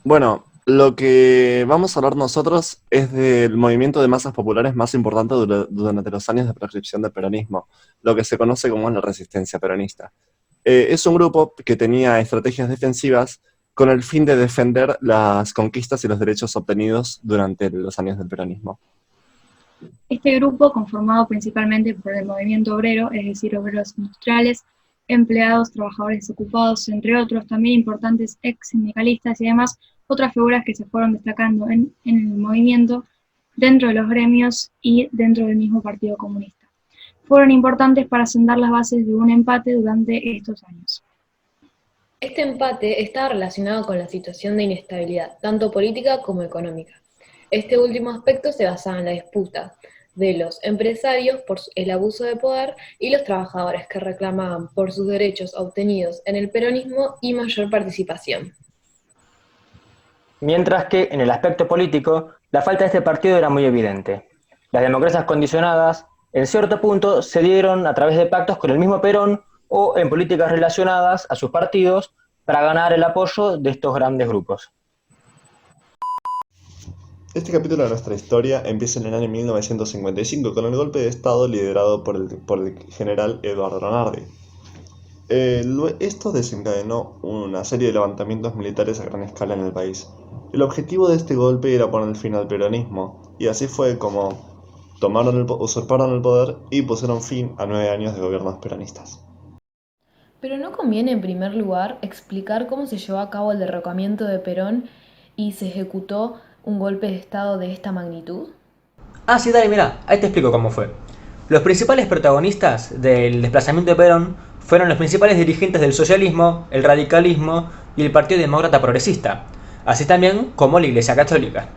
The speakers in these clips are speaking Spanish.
Bueno, lo que vamos a hablar nosotros es del movimiento de masas populares más importante durante los años de proscripción del peronismo, lo que se conoce como la resistencia peronista. Es un grupo que tenía estrategias defensivas con el fin de defender las conquistas y los derechos obtenidos durante los años del peronismo. Este grupo, conformado principalmente por el movimiento obrero, es decir, obreros industriales, empleados, trabajadores desocupados, entre otros, también importantes ex sindicalistas y además otras figuras que se fueron destacando en el movimiento dentro de los gremios y dentro del mismo Partido Comunista. Fueron importantes para sentar las bases de un empate durante estos años. Este empate está relacionado con la situación de inestabilidad, tanto política como económica. Este último aspecto se basaba en la disputa de los empresarios por el abuso de poder y los trabajadores que reclamaban por sus derechos obtenidos en el peronismo y mayor participación. Mientras que, en el aspecto político, la falta de este partido era muy evidente. Las democracias condicionadas, en cierto punto, se dieron a través de pactos con el mismo Perón o en políticas relacionadas a sus partidos para ganar el apoyo de estos grandes grupos. Este capítulo de nuestra historia empieza en el año 1955 con el golpe de Estado liderado por el general Eduardo Lonardi. Esto desencadenó una serie de levantamientos militares a gran escala en el país. El objetivo de este golpe era poner fin al peronismo, y así fue como usurparon el poder y pusieron fin a 9 años de gobiernos peronistas. Pero ¿no conviene en primer lugar explicar cómo se llevó a cabo el derrocamiento de Perón y se ejecutó un golpe de Estado de esta magnitud? Sí, dale, mira, ahí te explico cómo fue. Los principales protagonistas del desplazamiento de Perón fueron los principales dirigentes del socialismo, el radicalismo y el Partido Demócrata Progresista, así también como la Iglesia Católica.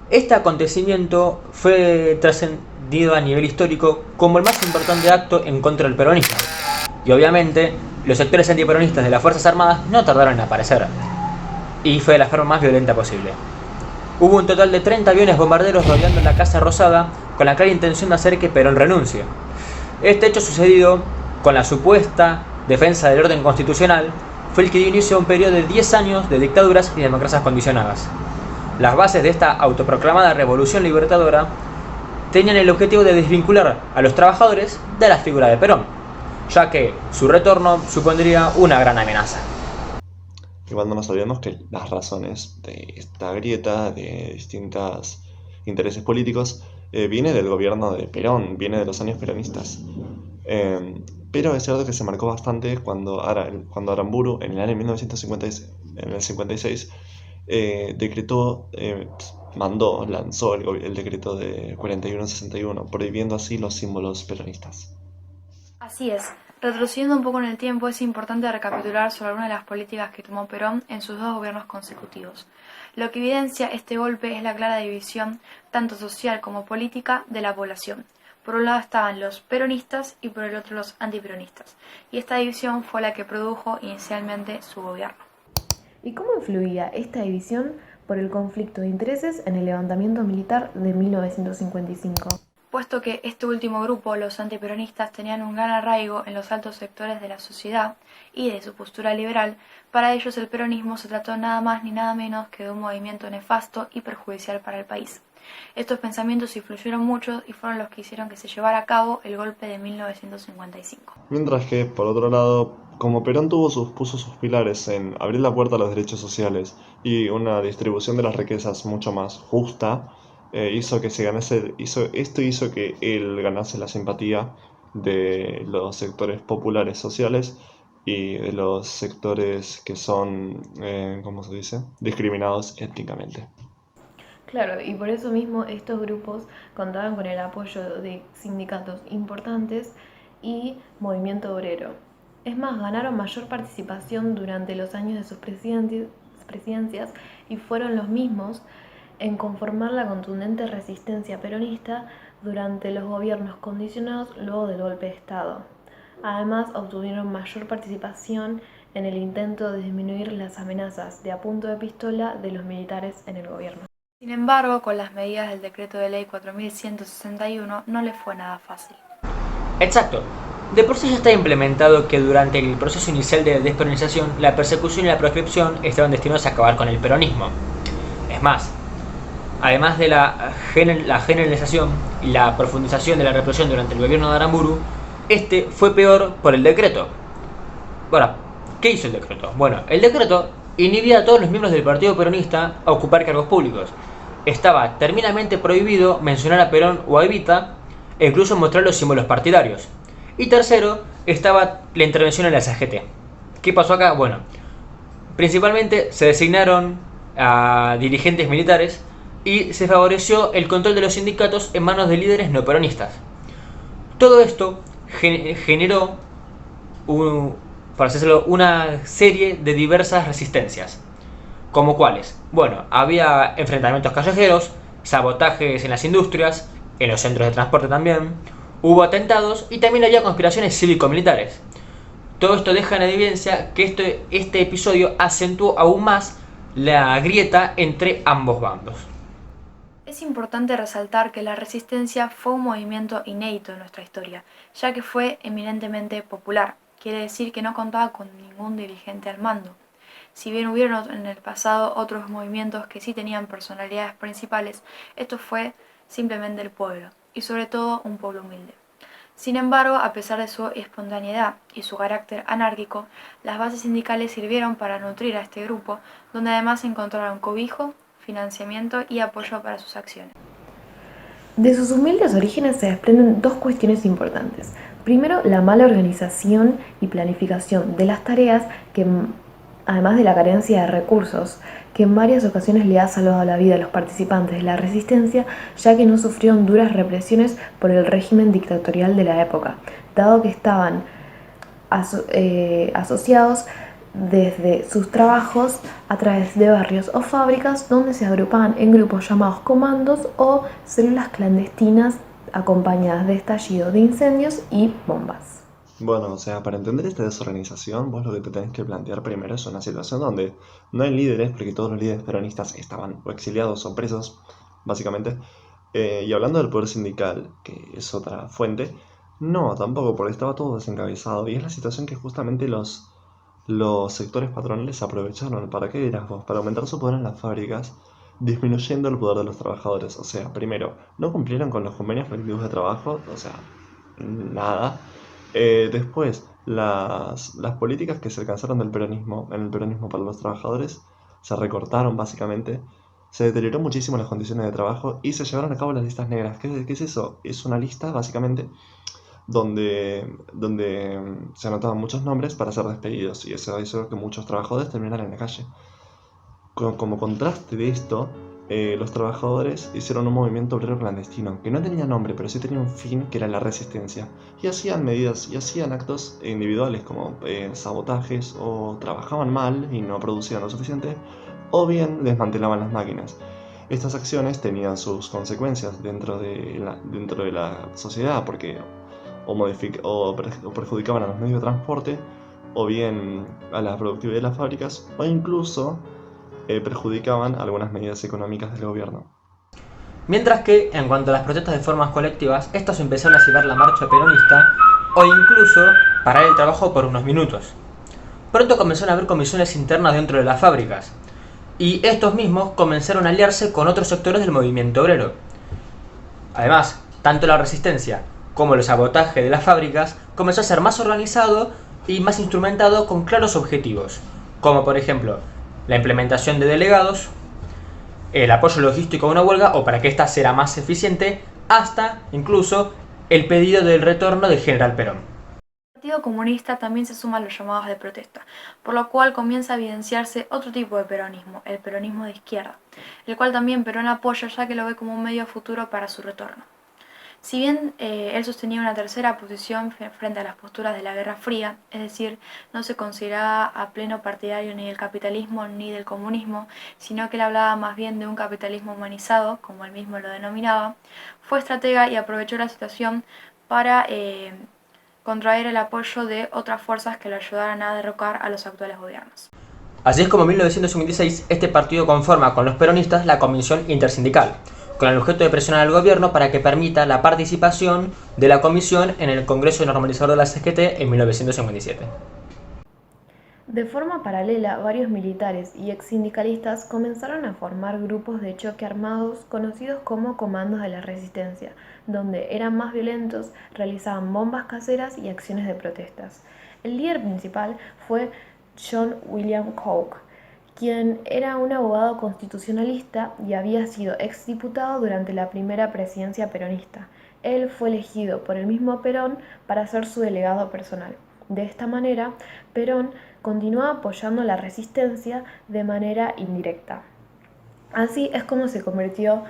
Este acontecimiento fue trascendido a nivel histórico como el más importante acto en contra del peronismo. Y obviamente, los sectores antiperonistas de las Fuerzas Armadas no tardaron en aparecer, y fue de la forma más violenta posible. Hubo un total de 30 aviones bombarderos rodeando la Casa Rosada con la clara intención de hacer que Perón renuncie. Este hecho sucedido con la supuesta defensa del orden constitucional fue el que dio inicio a un periodo de 10 años de dictaduras y democracias condicionadas. Las bases de esta autoproclamada revolución libertadora tenían el objetivo de desvincular a los trabajadores de la figura de Perón, ya que su retorno supondría una gran amenaza. Igual no nos olvidemos que las razones de esta grieta, de distintos intereses políticos, viene del gobierno de Perón, viene de los años peronistas. Pero es cierto que se marcó bastante cuando Aramburu, en el año 1956, en el 56, lanzó el decreto de 4161, prohibiendo así los símbolos peronistas. Así es. Retrocediendo un poco en el tiempo, es importante recapitular sobre algunas de las políticas que tomó Perón en sus dos gobiernos consecutivos. Lo que evidencia este golpe es la clara división, tanto social como política, de la población. Por un lado estaban los peronistas y por el otro los antiperonistas, y esta división fue la que produjo inicialmente su gobierno. ¿Y cómo influía esta división por el conflicto de intereses en el levantamiento militar de 1955? Puesto que este último grupo, los antiperonistas, tenían un gran arraigo en los altos sectores de la sociedad y de su postura liberal, para ellos el peronismo se trató nada más ni nada menos que de un movimiento nefasto y perjudicial para el país. Estos pensamientos influyeron mucho y fueron los que hicieron que se llevara a cabo el golpe de 1955. Mientras que, por otro lado, como Perón puso sus pilares en abrir la puerta a los derechos sociales y una distribución de las riquezas mucho más justa, hizo que él ganase la simpatía de los sectores populares sociales y de los sectores que son, ¿cómo se dice?, discriminados étnicamente. Claro, y por eso mismo estos grupos contaban con el apoyo de sindicatos importantes y movimiento obrero. Es más, ganaron mayor participación durante los años de sus presidencias y fueron los mismos en conformar la contundente resistencia peronista durante los gobiernos condicionados luego del golpe de Estado. Además, obtuvieron mayor participación en el intento de disminuir las amenazas de a punta de pistola de los militares en el gobierno. Sin embargo, con las medidas del decreto de ley 4161 no le fue nada fácil. Exacto. De por sí ya está implementado que durante el proceso inicial de despenalización, la persecución y la proscripción estaban destinados a acabar con el peronismo. Es más, además de la generalización y la profundización de la represión durante el gobierno de Aramburu, este fue peor por el decreto. Ahora, ¿qué hizo el decreto? Bueno, el decreto inhibía a todos los miembros del partido peronista a ocupar cargos públicos. Estaba terminantemente prohibido mencionar a Perón o a Evita e incluso mostrar los símbolos partidarios. Y tercero, estaba la intervención en la CGT. ¿Qué pasó acá? Bueno, principalmente se designaron a dirigentes militares y se favoreció el control de los sindicatos en manos de líderes no peronistas. Todo esto generó para hacerlo, una serie de diversas resistencias. ¿Como cuáles? Bueno, había enfrentamientos callejeros, sabotajes en las industrias, en los centros de transporte también, hubo atentados y también había conspiraciones cívico-militares. Todo esto deja en evidencia que este episodio acentuó aún más la grieta entre ambos bandos. Es importante resaltar que la resistencia fue un movimiento inédito en nuestra historia, ya que fue eminentemente popular. Quiere decir que no contaba con ningún dirigente al mando. Si bien hubieron en el pasado otros movimientos que sí tenían personalidades principales, esto fue simplemente el pueblo, y sobre todo un pueblo humilde. Sin embargo, a pesar de su espontaneidad y su carácter anárquico, las bases sindicales sirvieron para nutrir a este grupo, donde además encontraron cobijo, financiamiento y apoyo para sus acciones. De sus humildes orígenes se desprenden dos cuestiones importantes. Primero, la mala organización y planificación de las tareas, que además de la carencia de recursos, que en varias ocasiones le ha salvado la vida a los participantes de la resistencia, ya que no sufrieron duras represiones por el régimen dictatorial de la época, dado que estaban asociados desde sus trabajos a través de barrios o fábricas donde se agrupaban en grupos llamados comandos o células clandestinas acompañadas de estallido de incendios y bombas. Bueno, o sea, para entender esta desorganización, vos lo que te tenés que plantear primero es una situación donde no hay líderes, porque todos los líderes peronistas estaban o exiliados o presos, básicamente. Y hablando del poder sindical, que es otra fuente, no, tampoco, porque estaba todo desencabezado. Y es la situación que justamente los sectores patronales aprovecharon. ¿Para qué dirás vos? Para aumentar su poder en las fábricas, disminuyendo el poder de los trabajadores. O sea, primero, no cumplieron con los convenios colectivos de trabajo, o sea, nada. Después, las políticas que se alcanzaron en el peronismo para los trabajadores se recortaron básicamente, se deterioró muchísimo las condiciones de trabajo y se llevaron a cabo las listas negras. ¿Qué es eso? Es una lista básicamente donde se anotaban muchos nombres para ser despedidos y eso hizo que muchos trabajadores terminaran en la calle. Como contraste de esto, los trabajadores hicieron un movimiento obrero clandestino, que no tenía nombre, pero sí tenía un fin, que era la resistencia. Y hacían medidas, y hacían actos individuales como sabotajes, o trabajaban mal y no producían lo suficiente, o bien desmantelaban las máquinas. Estas acciones tenían sus consecuencias dentro de la sociedad, porque o perjudicaban a los medios de transporte, o bien a la productividad de las fábricas, o incluso perjudicaban algunas medidas económicas del gobierno. Mientras que, en cuanto a las protestas de formas colectivas, estos empezaron a silbar la marcha peronista o incluso parar el trabajo por unos minutos. Pronto comenzaron a haber comisiones internas dentro de las fábricas, y estos mismos comenzaron a aliarse con otros sectores del movimiento obrero. Además, tanto la resistencia como el sabotaje de las fábricas comenzó a ser más organizado y más instrumentado con claros objetivos, como por ejemplo la implementación de delegados, el apoyo logístico a una huelga o para que ésta sea más eficiente, hasta incluso el pedido del retorno del general Perón. El Partido Comunista también se suma a los llamados de protesta, por lo cual comienza a evidenciarse otro tipo de peronismo, el peronismo de izquierda, el cual también Perón apoya ya que lo ve como un medio futuro para su retorno. Si bien él sostenía una tercera posición frente a las posturas de la Guerra Fría, es decir, no se consideraba a pleno partidario ni del capitalismo ni del comunismo, sino que él hablaba más bien de un capitalismo humanizado, como él mismo lo denominaba, fue estratega y aprovechó la situación para contraer el apoyo de otras fuerzas que lo ayudaran a derrocar a los actuales gobiernos. Así es como en 1956 este partido conforma con los peronistas la Comisión Intersindical, con el objeto de presionar al gobierno para que permita la participación de la comisión en el Congreso Normalizador de la CGT en 1957. De forma paralela, varios militares y ex-sindicalistas comenzaron a formar grupos de choque armados conocidos como Comandos de la Resistencia, donde eran más violentos, realizaban bombas caseras y acciones de protestas. El líder principal fue John William Coke, quien era un abogado constitucionalista y había sido exdiputado durante la primera presidencia peronista. Él fue elegido por el mismo Perón para ser su delegado personal. De esta manera, Perón continuó apoyando la resistencia de manera indirecta. Así es como se convirtió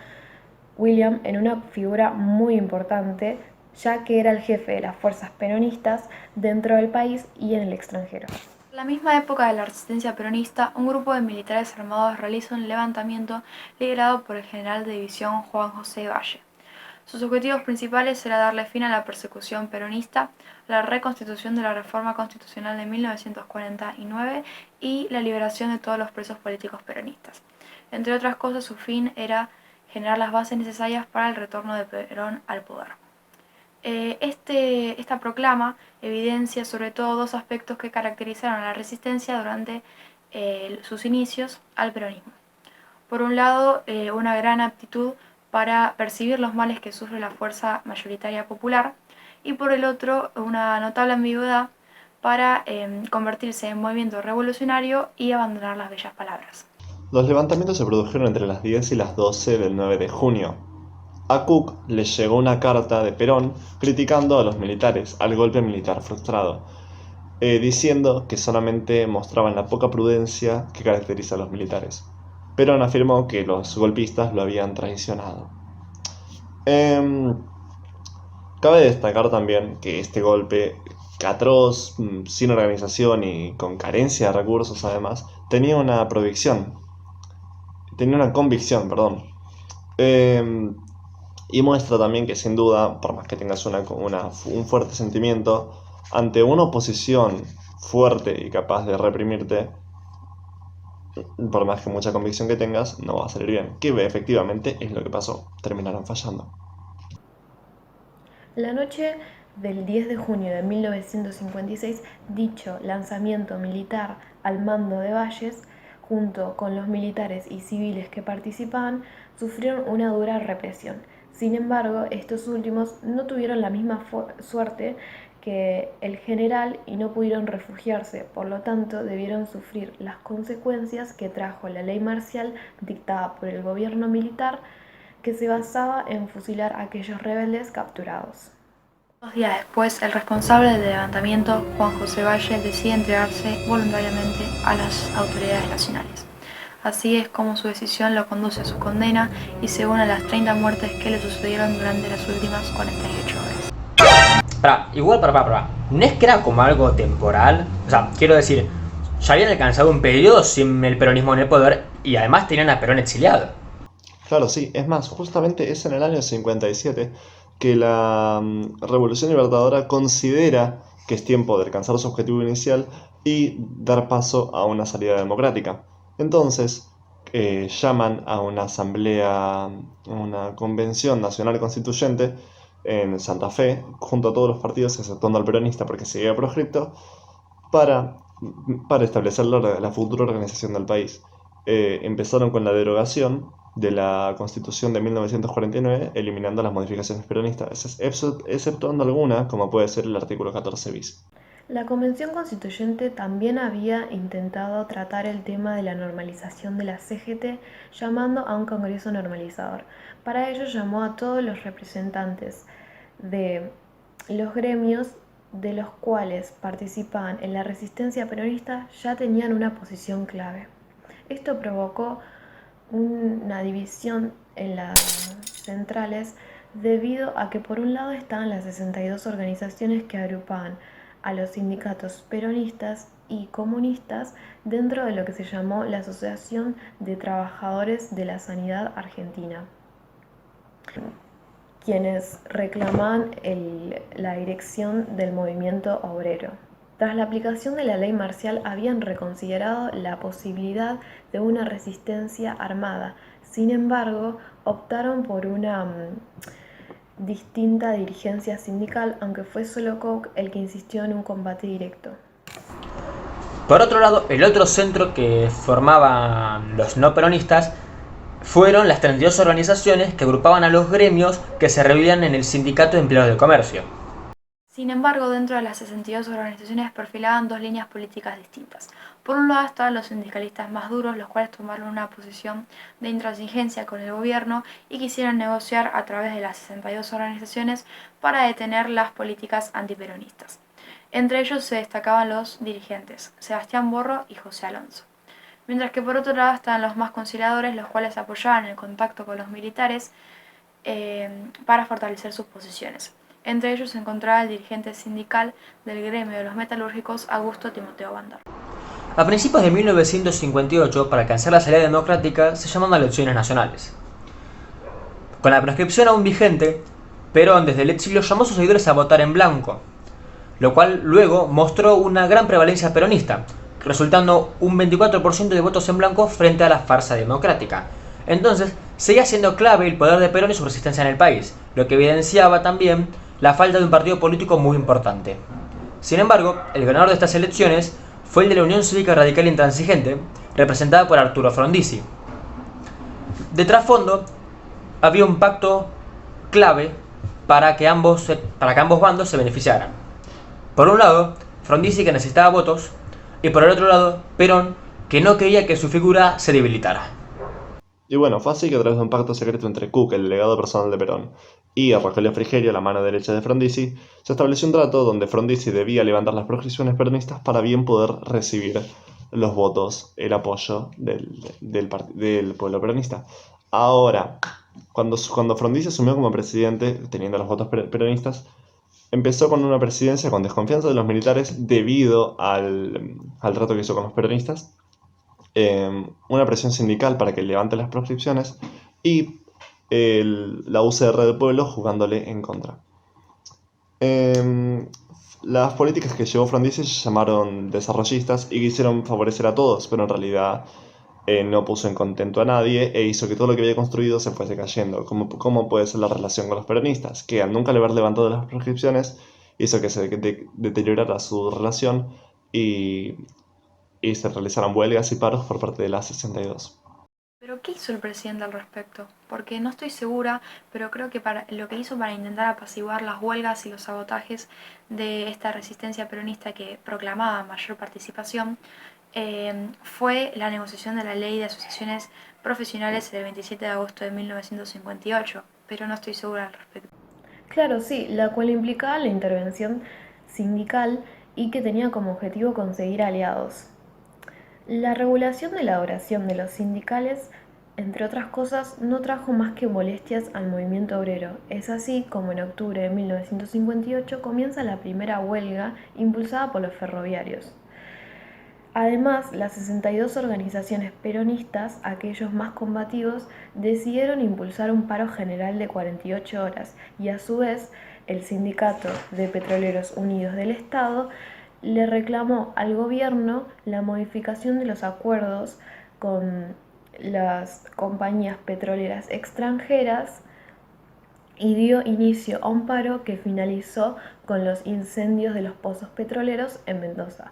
William en una figura muy importante, ya que era el jefe de las fuerzas peronistas dentro del país y en el extranjero. En la misma época de la resistencia peronista, un grupo de militares armados realiza un levantamiento liderado por el general de división Juan José Valle. Sus objetivos principales era darle fin a la persecución peronista, la reconstitución de la reforma constitucional de 1949 y la liberación de todos los presos políticos peronistas. Entre otras cosas, su fin era generar las bases necesarias para el retorno de Perón al poder. Esta proclama evidencia sobre todo dos aspectos que caracterizaron a la resistencia durante sus inicios al peronismo. Por un lado, una gran aptitud para percibir los males que sufre la fuerza mayoritaria popular, y por el otro, una notable ambigüedad para convertirse en movimiento revolucionario y abandonar las bellas palabras. Los levantamientos se produjeron entre las 10 y las 12 del 9 de junio. A Cook le llegó una carta de Perón criticando a los militares, al golpe militar frustrado, diciendo que solamente mostraban la poca prudencia que caracteriza a los militares. Perón afirmó que los golpistas lo habían traicionado. Cabe destacar también que este golpe, atroz, sin organización y con carencia de recursos además, tenía una convicción, perdón. Y muestra también que sin duda, por más que tengas un fuerte sentimiento, ante una oposición fuerte y capaz de reprimirte, por más que mucha convicción que tengas, no va a salir bien. Que efectivamente es lo que pasó. Terminaron fallando. La noche del 10 de junio de 1956, dicho lanzamiento militar al mando de Valles, junto con los militares y civiles que participaban, sufrieron una dura represión. Sin embargo, estos últimos no tuvieron la misma suerte que el general y no pudieron refugiarse, por lo tanto debieron sufrir las consecuencias que trajo la ley marcial dictada por el gobierno militar, que se basaba en fusilar a aquellos rebeldes capturados. 2 días después, el responsable del levantamiento, Juan José Valle, decide entregarse voluntariamente a las autoridades nacionales. Así es como su decisión lo conduce a su condena y se une a las 30 muertes que le sucedieron durante las últimas 48 horas. Para. ¿No es que era como algo temporal? O sea, quiero decir, ya habían alcanzado un periodo sin el peronismo en el poder y además tenían a Perón exiliado. Claro, sí. Es más, justamente es en el año 57 que la Revolución Libertadora considera que es tiempo de alcanzar su objetivo inicial y dar paso a una salida democrática. Entonces, llaman a una asamblea, una convención nacional constituyente en Santa Fe, junto a todos los partidos, exceptuando al peronista porque seguía proscripto, para establecer la futura organización del país. Empezaron con la derogación de la Constitución de 1949, eliminando las modificaciones peronistas, exceptuando alguna, como puede ser el artículo 14 bis. La Convención Constituyente también había intentado tratar el tema de la normalización de la CGT, llamando a un Congreso normalizador. Para ello llamó a todos los representantes de los gremios de los cuales participaban en la resistencia peronista, ya tenían una posición clave. Esto provocó una división en las centrales debido a que por un lado estaban las 62 organizaciones que agrupaban a los sindicatos peronistas y comunistas dentro de lo que se llamó la Asociación de Trabajadores de la Sanidad Argentina, quienes reclamaban la dirección del movimiento obrero. Tras la aplicación de la ley marcial habían reconsiderado la posibilidad de una resistencia armada. Sin embargo, optaron por una distinta dirigencia sindical, aunque fue solo Koch el que insistió en un combate directo. Por otro lado, el otro centro que formaban los no peronistas fueron las 32 organizaciones que agrupaban a los gremios que se reunían en el Sindicato de Empleados del Comercio. Sin embargo, dentro de las 62 organizaciones perfilaban dos líneas políticas distintas. Por un lado estaban los sindicalistas más duros, los cuales tomaron una posición de intransigencia con el gobierno y quisieron negociar a través de las 62 organizaciones para detener las políticas antiperonistas. Entre ellos se destacaban los dirigentes Sebastián Borro y José Alonso. Mientras que por otro lado estaban los más conciliadores, los cuales apoyaban el contacto con los militares para fortalecer sus posiciones. Entre ellos se encontraba el dirigente sindical del gremio de los metalúrgicos, Augusto Timoteo Bandar. A principios de 1958, para alcanzar la salida democrática, se llamaron elecciones nacionales. Con la proscripción aún vigente, Perón desde el exilio llamó a sus seguidores a votar en blanco, lo cual luego mostró una gran prevalencia peronista, resultando un 24% de votos en blanco frente a la farsa democrática. Entonces, seguía siendo clave el poder de Perón y su resistencia en el país, lo que evidenciaba también la falta de un partido político muy importante. Sin embargo, el ganador de estas elecciones fue el de la Unión Cívica Radical Intransigente, representada por Arturo Frondizi. De trasfondo, había un pacto clave para que ambos bandos se beneficiaran. Por un lado, Frondizi, que necesitaba votos, y por el otro lado, Perón, que no quería que su figura se debilitara. Y bueno, fue así que a través de un pacto secreto entre Cook, el delegado personal de Perón, y a Rogelio Frigerio, la mano derecha de Frondizi, se estableció un trato donde Frondizi debía levantar las proscripciones peronistas para bien poder recibir los votos, el apoyo del pueblo peronista. Ahora, cuando Frondizi asumió como presidente, teniendo los votos peronistas, empezó con una presidencia con desconfianza de los militares debido al trato que hizo con los peronistas, una presión sindical para que levante las proscripciones y la UCR del pueblo jugándole en contra. Las políticas que llevó Frondizi se llamaron desarrollistas y quisieron favorecer a todos, pero en realidad no puso en contento a nadie e hizo que todo lo que había construido se fuese cayendo. ¿Cómo puede ser la relación con los peronistas? Que al nunca haber levantado las proscripciones hizo que se deteriorara su relación y se realizaron huelgas y paros por parte de la 62. ¿Pero qué hizo el presidente al respecto? Porque no estoy segura, pero creo que lo que hizo para intentar apaciguar las huelgas y los sabotajes de esta resistencia peronista que proclamaba mayor participación fue la negociación de la Ley de Asociaciones Profesionales del 27 de agosto de 1958, pero no estoy segura al respecto. Claro, sí, la cual implicaba la intervención sindical y que tenía como objetivo conseguir aliados. La regulación de la oración de los sindicales, entre otras cosas, no trajo más que molestias al movimiento obrero. Es así como en octubre de 1958 comienza la primera huelga impulsada por los ferroviarios. Además, las 62 organizaciones peronistas, aquellos más combativos, decidieron impulsar un paro general de 48 horas y a su vez el Sindicato de Petroleros Unidos del Estado le reclamó al gobierno la modificación de los acuerdos con las compañías petroleras extranjeras y dio inicio a un paro que finalizó con los incendios de los pozos petroleros en Mendoza.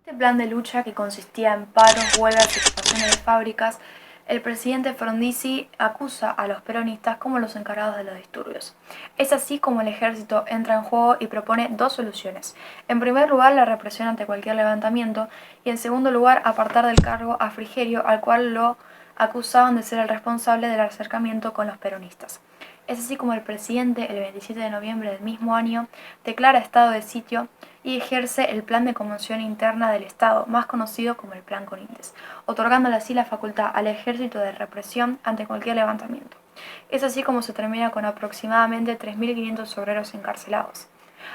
Este plan de lucha, que consistía en paros, huelgas y ocupaciones de fábricas, el presidente Frondizi acusa a los peronistas como los encargados de los disturbios. Es así como el ejército entra en juego y propone dos soluciones. En primer lugar, la represión ante cualquier levantamiento, y en segundo lugar, apartar del cargo a Frigerio, al cual lo acusaban de ser el responsable del acercamiento con los peronistas. Es así como el presidente, el 27 de noviembre del mismo año, declara estado de sitio y ejerce el Plan de Conmoción Interna del Estado, más conocido como el Plan Corrientes, otorgándole así la facultad al ejército de represión ante cualquier levantamiento. Es así como se termina con aproximadamente 3.500 obreros encarcelados.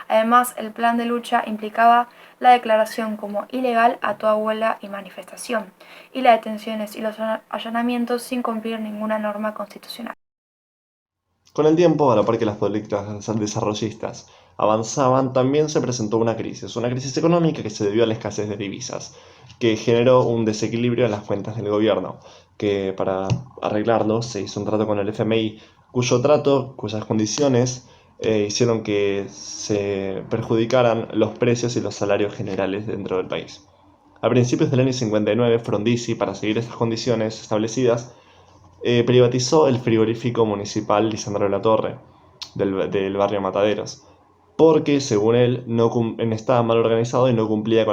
Además, el plan de lucha implicaba la declaración como ilegal a toda huelga y manifestación, y las detenciones y los allanamientos sin cumplir ninguna norma constitucional. Con el tiempo, a la par que las políticas desarrollistas avanzaban, también se presentó una crisis económica que se debió a la escasez de divisas. que generó un desequilibrio en las cuentas del gobierno, que para arreglarlo se hizo un trato con el FMI, cuyas condiciones hicieron que se perjudicaran los precios y los salarios generales dentro del país. A principios del año 59, Frondizi, para seguir estas condiciones establecidas, privatizó el frigorífico municipal Lisandro de la Torre, del barrio Mataderos, porque según él estaba mal organizado y no cumplía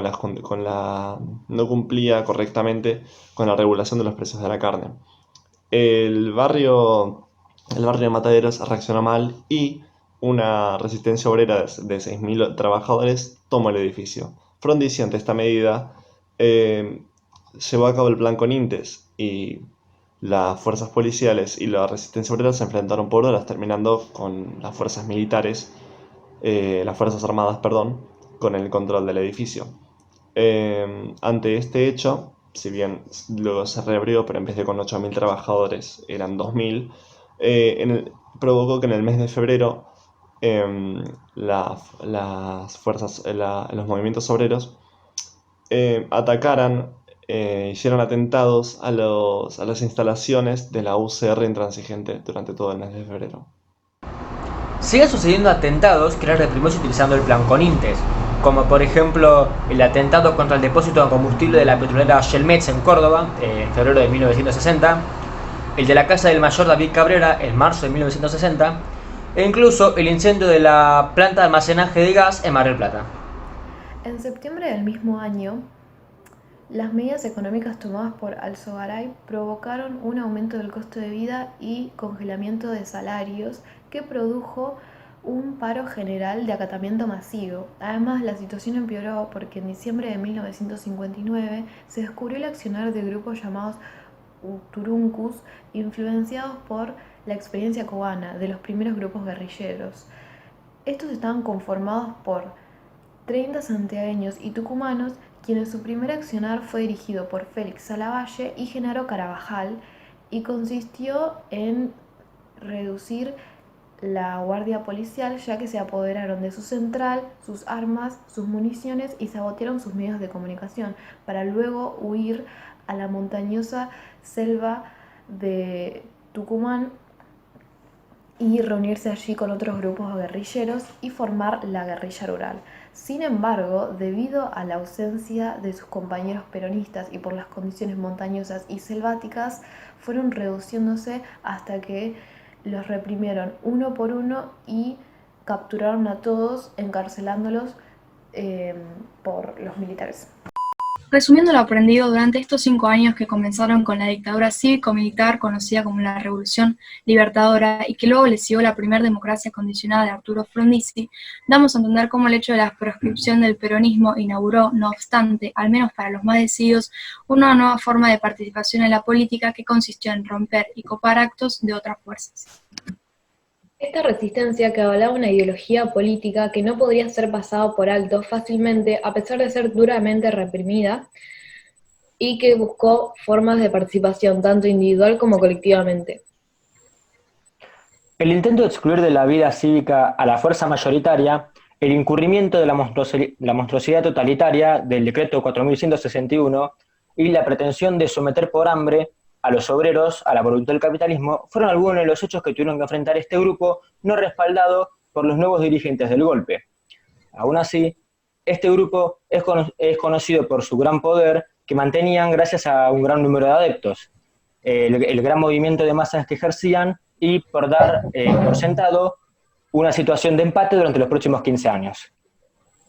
no cumplía correctamente con la regulación de los precios de la carne. El barrio de Mataderos reaccionó mal y una resistencia obrera de 6.000 trabajadores tomó el edificio. Frondizi, ante esta medida, llevó a cabo el Plan Conintes y las fuerzas policiales y la resistencia obrera se enfrentaron por horas, terminando con las fuerzas militares, las fuerzas armadas, perdón, con el control del edificio. Ante este hecho, si bien luego se reabrió, pero en vez de con 8.000 trabajadores eran 2.000, provocó que en el mes de febrero las fuerzas, los movimientos obreros atacaran, hicieron atentados a las instalaciones de la UCR intransigente durante todo el mes de febrero. Siguen sucediendo atentados que eran reprimidos utilizando el Plan Conintes, como por ejemplo el atentado contra el depósito de combustible de la petrolera Shell-Metz en Córdoba en febrero de 1960, el de la casa del mayor David Cabrera en marzo de 1960, e incluso el incendio de la planta de almacenaje de gas en Mar del Plata. En septiembre del mismo año, las medidas económicas tomadas por Alzogaray provocaron un aumento del costo de vida y congelamiento de salarios que produjo un paro general de acatamiento masivo. Además, la situación empeoró porque en diciembre de 1959 se descubrió el accionar de grupos llamados Uturunqus, influenciados por la experiencia cubana de los primeros grupos guerrilleros. Estos estaban conformados por 30 santiagueños y tucumanos, quienes su primer accionar fue dirigido por Félix Salavalle y Genaro Carabajal y consistió en reducir la guardia policial, ya que se apoderaron de su central, sus armas, sus municiones y sabotearon sus medios de comunicación, para luego huir a la montañosa selva de Tucumán y reunirse allí con otros grupos guerrilleros y formar la guerrilla rural. Sin embargo, debido a la ausencia de sus compañeros peronistas y por las condiciones montañosas y selváticas, fueron reduciéndose hasta que los reprimieron uno por uno y capturaron a todos, encarcelándolos por los militares. Resumiendo lo aprendido durante estos 5 años que comenzaron con la dictadura cívico-militar conocida como la Revolución Libertadora y que luego le siguió la primera democracia condicionada de Arturo Frondizi, damos a entender cómo el hecho de la proscripción del peronismo inauguró, no obstante, al menos para los más decididos, una nueva forma de participación en la política que consistió en romper y copar actos de otras fuerzas. Esta resistencia que avalaba una ideología política que no podría ser pasada por alto fácilmente a pesar de ser duramente reprimida y que buscó formas de participación tanto individual como colectivamente. El intento de excluir de la vida cívica a la fuerza mayoritaria, el incurrimiento de la monstruosidad totalitaria del decreto 4161 y la pretensión de someter por hambre a los obreros a la voluntad del capitalismo fueron algunos de los hechos que tuvieron que enfrentar este grupo no respaldado por los nuevos dirigentes del golpe. Aún así, este grupo es conocido por su gran poder que mantenían gracias a un gran número de adeptos, el gran movimiento de masas que ejercían y por dar por sentado una situación de empate durante los próximos 15 años.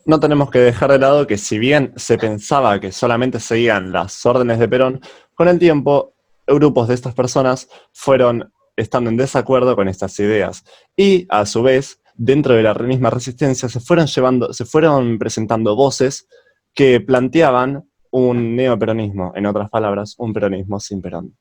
No tenemos que dejar de lado que si bien se pensaba que solamente seguían las órdenes de Perón, con el tiempo grupos de estas personas fueron estando en desacuerdo con estas ideas y, a su vez, dentro de la misma resistencia se fueron presentando voces que planteaban un neoperonismo, en otras palabras, un peronismo sin Perón.